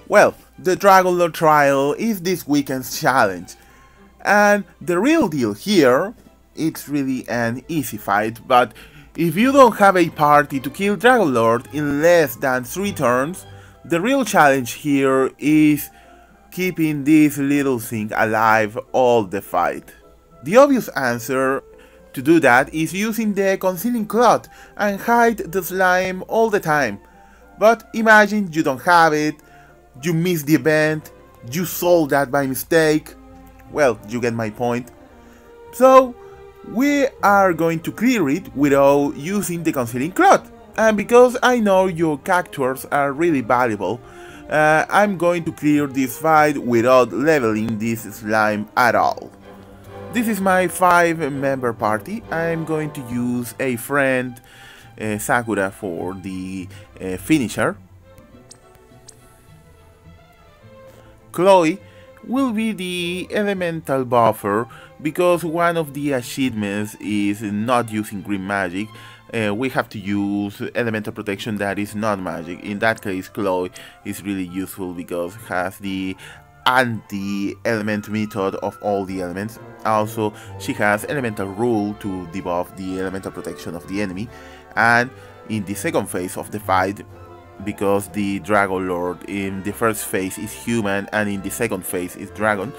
Well, the Dragonlord Trial is this weekend's challenge, and the real deal here, it's really an easy fight, but if you don't have a party to kill Dragonlord in less than 3 turns, the real challenge here is keeping this little thing alive all the fight. The obvious answer to do that is using the Concealing Cloth and hide the slime all the time. But imagine you don't have it, you miss the event, you sold that by mistake. Well, you get my point. So we are going to clear it without using the Concealing Cloth. And because I know your cactuars are really valuable, I'm going to clear this fight without leveling this slime at all. This is my 5-member party. I'm going to use a friend, Sakura, for the finisher. Chloe will be the elemental buffer because one of the achievements is not using green magic. We have to use elemental protection that is not magic. In that case, Chloe is really useful because it has the anti-element method of all the elements. Also, she has elemental rule to debuff the elemental protection of the enemy. And in the second phase of the fight, because the Dragonlord in the first phase is human and in the second phase is dragon,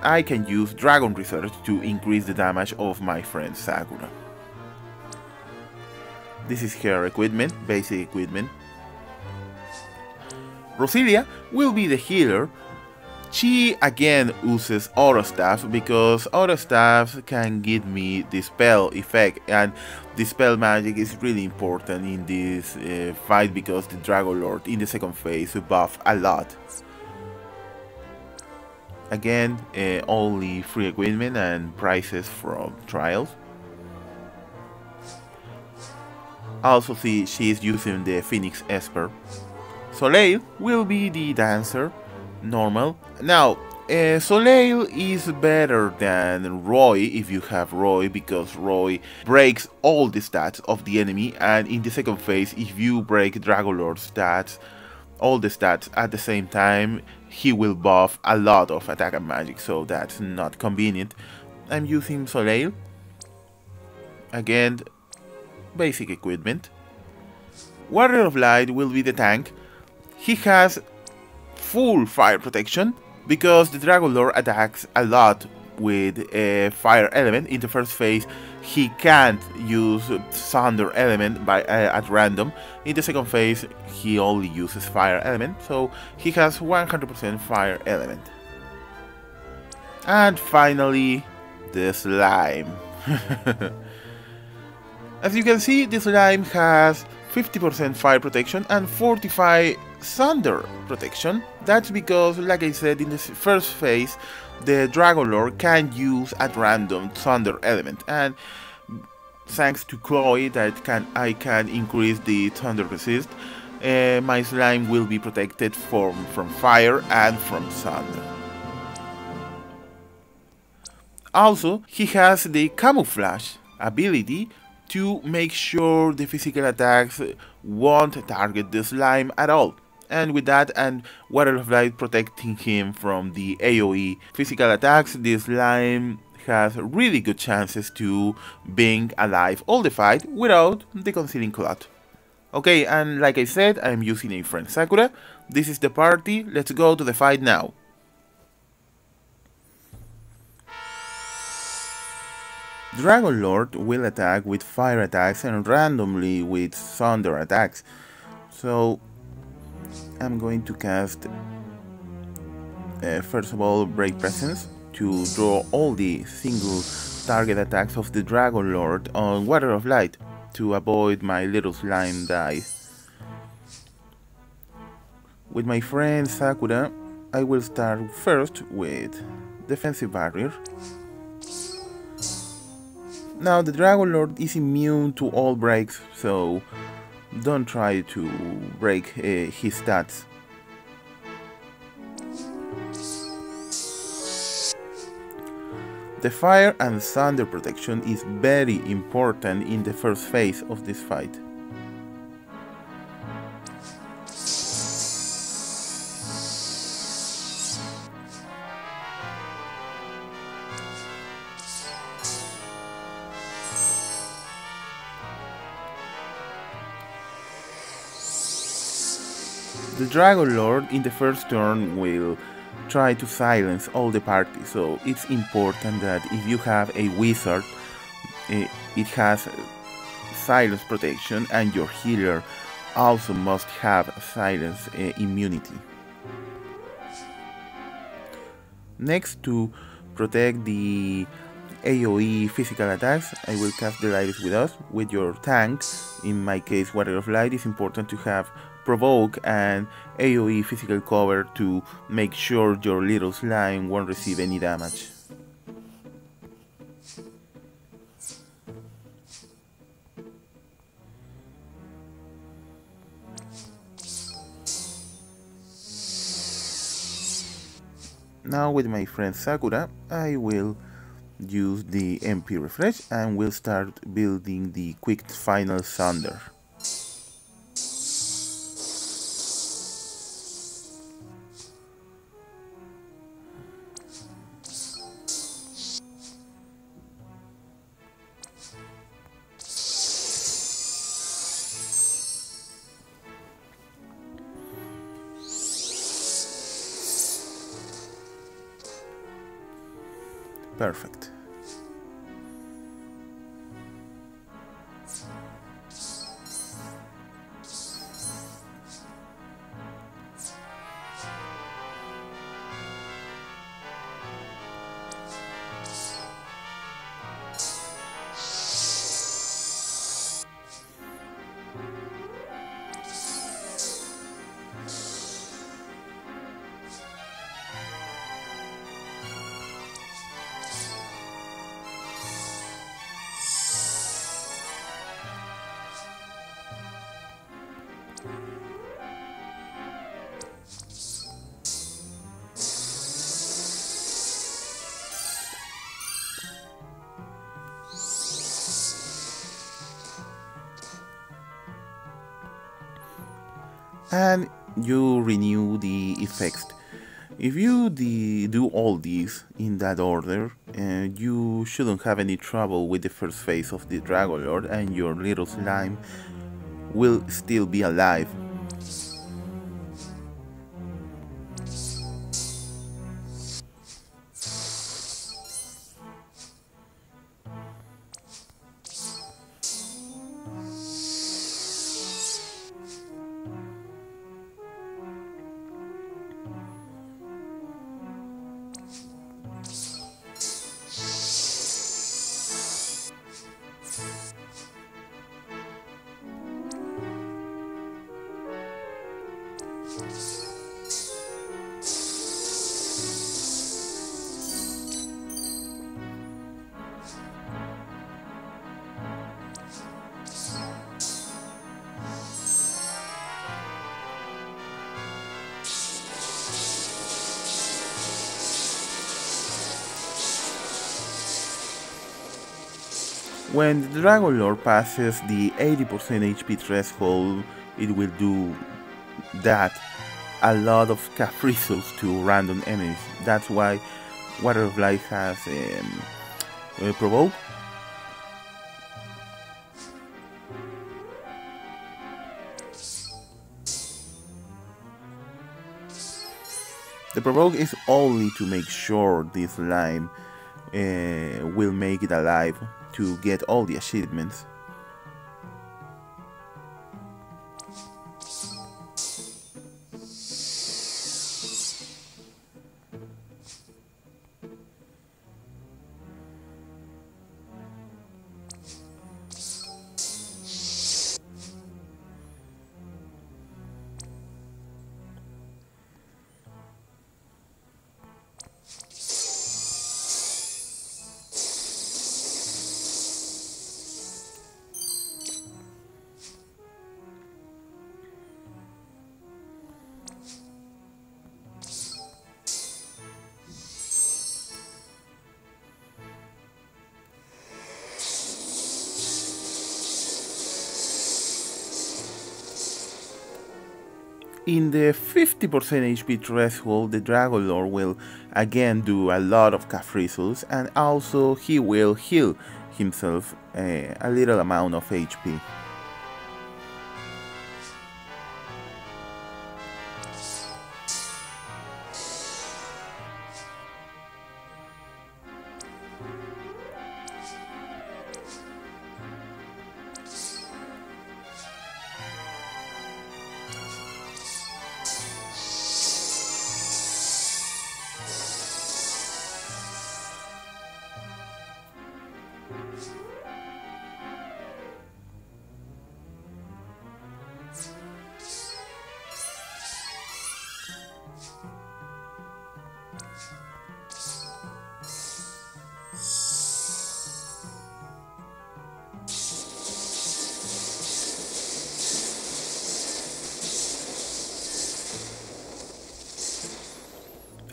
I can use Dragon Research to increase the damage of my friend Sakura. This is her equipment, basic equipment. Roselia will be the healer. She again uses Aura Staff because Aura Staff can give me the spell effect, and the spell magic is really important in this fight because the Dragonlord in the second phase buff a lot. Again, only free equipment and prices from trials. Also see she is using the Phoenix Esper. Soleil will be the dancer. Normal. Now, Soleil is better than Roy if you have Roy, because Roy breaks all the stats of the enemy, and in the second phase, if you break Dragonlord's stats, all the stats at the same time, he will buff a lot of attack and magic, so that's not convenient. I'm using Soleil. Again, basic equipment. Warrior of Light will be the tank. He has full fire protection because the Dragonlord attacks a lot with a fire element. In the first phase he can't use thunder element at random. In the second phase he only uses fire element, so he has 100% fire element. And finally, the slime. As you can see, the slime has 50% fire protection and 45 thunder protection. That's because, like I said, in the first phase the Dragonlord can use at random thunder element, and thanks to Chloe that I can increase the thunder resist, my slime will be protected from fire and from thunder. Also, he has the camouflage ability to make sure the physical attacks won't target the slime at all. And with that and Warrior of Light protecting him from the AoE physical attacks, the slime has really good chances to being alive all the fight without the Concealing Cloth. Okay, and like I said, I'm using a friend Sakura. This is the party, let's go to the fight now. Dragonlord will attack with fire attacks and randomly with thunder attacks. So I'm going to cast first of all Break Presence to draw all the single target attacks of the Dragonlord on Warrior of Light to avoid my little slime die. With my friend Sakura, I will start first with Defensive Barrier. Now the Dragonlord is immune to all breaks, so don't try to break his stats. The fire and thunder protection is very important in the first phase of this fight. The Dragonlord in the first turn will try to silence all the party, so it's important that if you have a wizard, it has silence protection, and your healer also must have silence immunity. Next, to protect the AoE physical attacks, I will cast the Light is with us. With your tank, in my case Warrior of Light, it's important to have Provoke and AoE physical cover to make sure your little slime won't receive any damage. Now with my friend Sakura, I will use the MP refresh and we'll start building the quick final thunder. Perfect. And you renew the effects. If you do all these in that order, you shouldn't have any trouble with the first phase of the Dragonlord, and your little slime will still be alive. When the Dragonlord passes the 80% HP threshold, it will do that a lot of capricals to random enemies. That's why Water of Life has Provoke. The Provoke is only to make sure this slime will make it alive to get all the achievements. In the 50% HP threshold, the Dragonlord will again do a lot of capricals, and also he will heal himself a little amount of HP.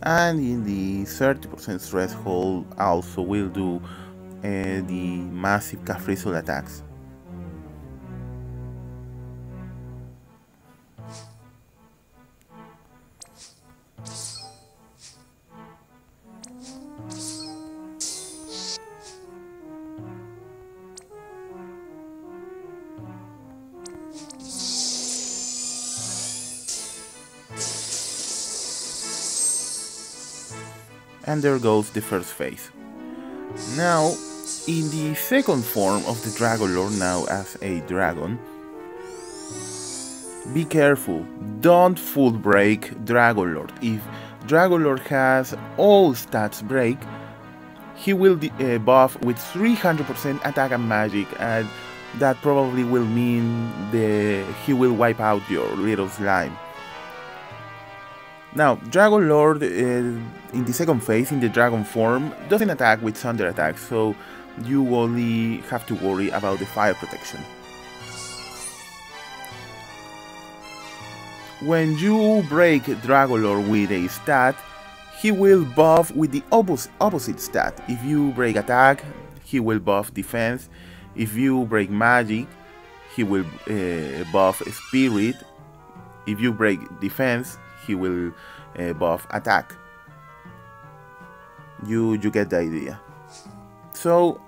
And in the 30% threshold also will do the massive calf wrestle attacks. And there goes the first phase. Now, in the second form of the Dragonlord, now as a dragon, be careful, don't full break Dragonlord. If Dragonlord has all stats break, he will buff with 300% attack and magic, and that probably will mean he will wipe out your little slime. Now, Dragonlord in the second phase, in the dragon form, doesn't attack with thunder attacks, so you only have to worry about the fire protection. When you break Dragonlord with a stat, he will buff with the opposite stat. If you break attack, he will buff defense. If you break magic, he will buff spirit. If you break defense, he will buff attack. You get the idea. So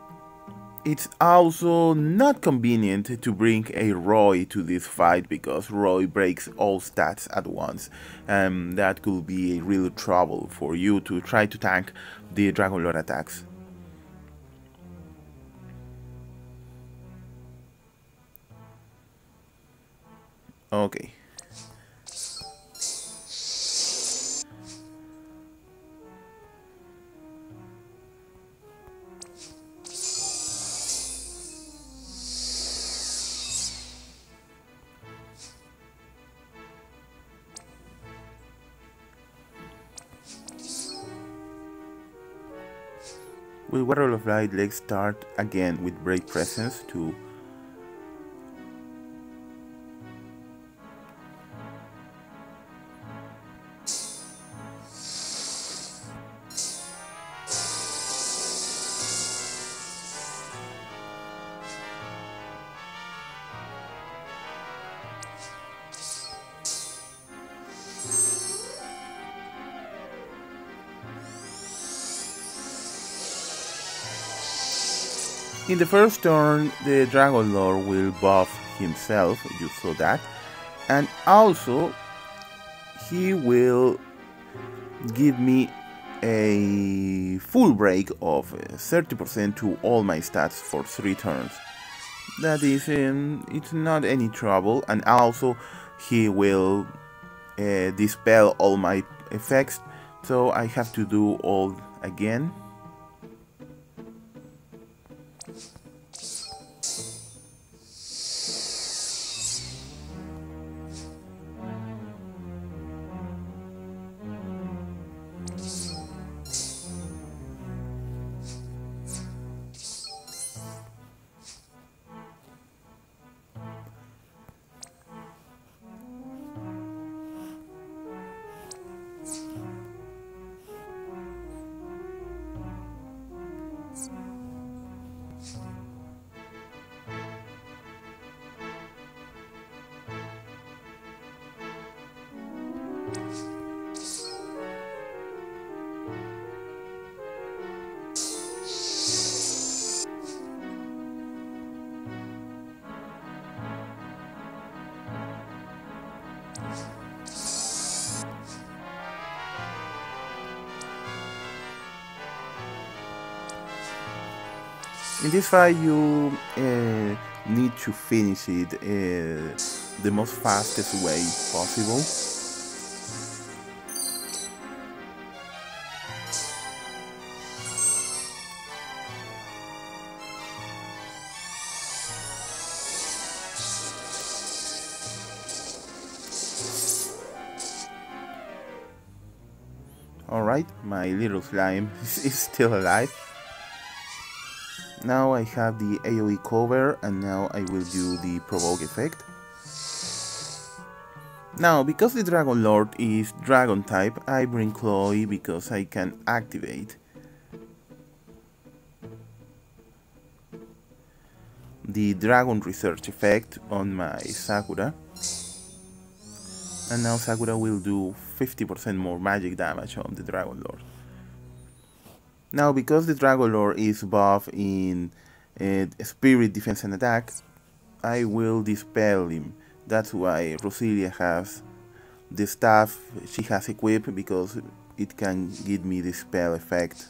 it's also not convenient to bring a Roy to this fight, because Roy breaks all stats at once, and that could be a real trouble for you to try to tank the Dragonlord attacks. Okay. With Water of Light, let's start again with Brave Presence to in the first turn, the Dragonlord will buff himself, you saw that, and also he will give me a full break of 30% to all my stats for 3 turns. That is, it's not any trouble, and also he will dispel all my effects, so I have to do all again. In this fight, you need to finish it the most fastest way possible. Alright, my little slime is still alive. Now I have the AoE cover, and now I will do the provoke effect. Now, because the Dragonlord is Dragon type, I bring Chloe because I can activate the Dragon Research effect on my Sakura. And now Sakura will do 50% more magic damage on the Dragonlord. Now, because the Dragonlord is buff in Spirit, Defense and Attack, I will dispel him. That's why Roselia has the staff she has equipped, because it can give me the spell effect.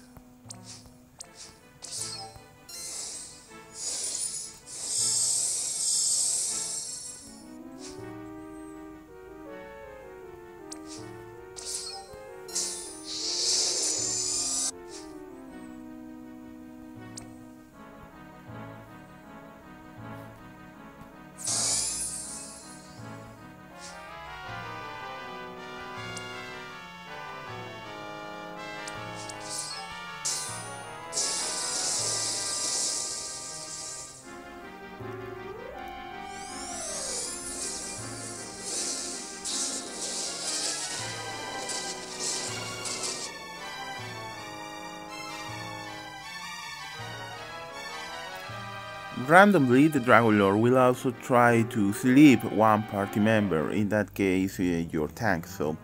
Randomly, the Dragonlord will also try to sleep one party member, in that case your tank, so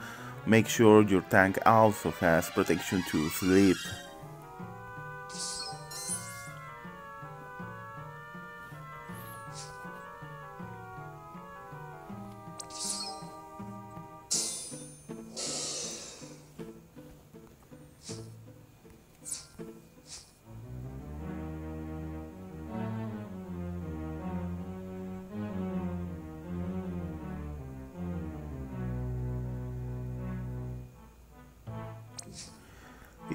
make sure your tank also has protection to sleep.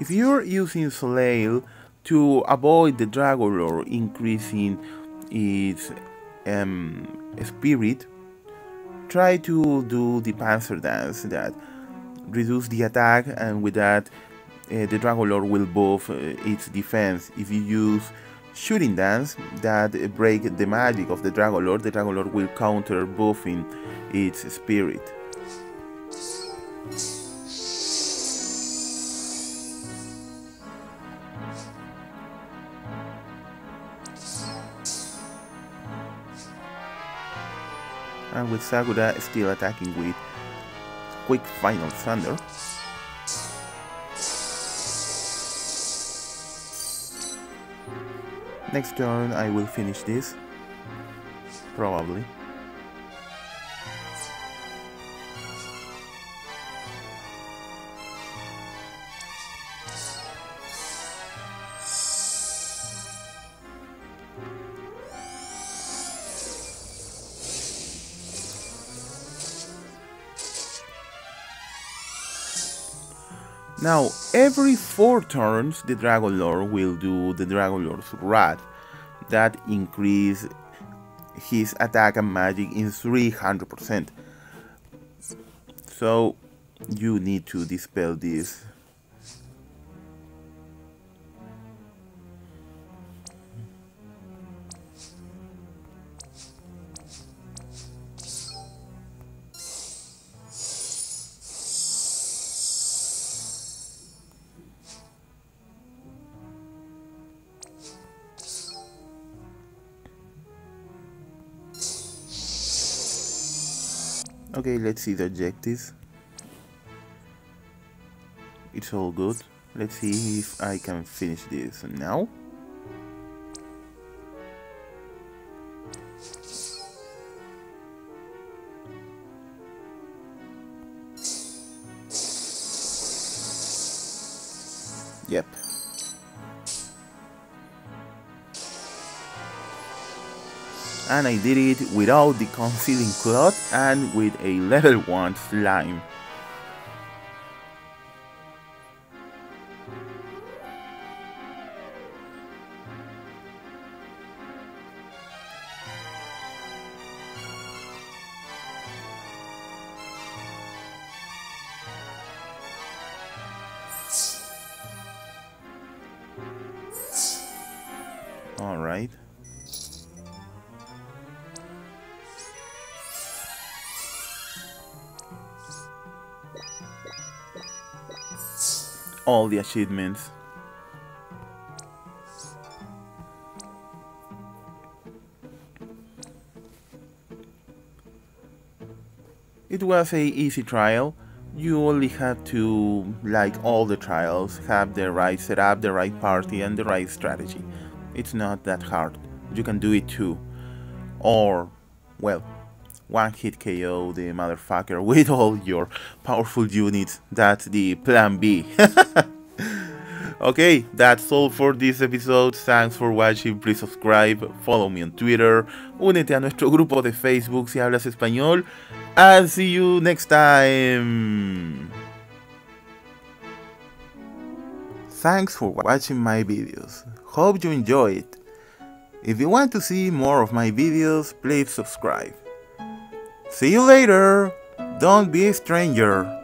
If you're using Soleil to avoid the Dragonlord increasing its spirit, try to do the Panzer Dance that reduce the attack, and with that the Dragonlord will buff its defense. If you use Shooting Dance that break the magic of the Dragonlord will counter buffing its spirit. And with Sakura still attacking with quick Final Thunder. Next turn I will finish this, probably. Now, every 4 turns, the Dragonlord will do the Dragonlord's Wrath. That increases his attack and magic in 300%. So, you need to dispel this. Okay, let's see the objectives. It's all good. Let's see if I can finish this now. Yep. And I did it without the Concealing Cloth and with a level 1 slime. Alright. all the achievements. It was a easy trial. You only have to, like all the trials, have the right setup, the right party, and the right strategy. It's not that hard. You can do it too. Or, well, one hit KO the motherfucker with all your powerful units. That's the plan B. Okay, that's all for this episode. Thanks for watching. Please subscribe, follow me on Twitter, únete a nuestro grupo de Facebook si hablas español. I'll see you next time. Thanks for watching my videos. Hope you enjoy it. If you want to see more of my videos, please subscribe. See you later. Don't be a stranger.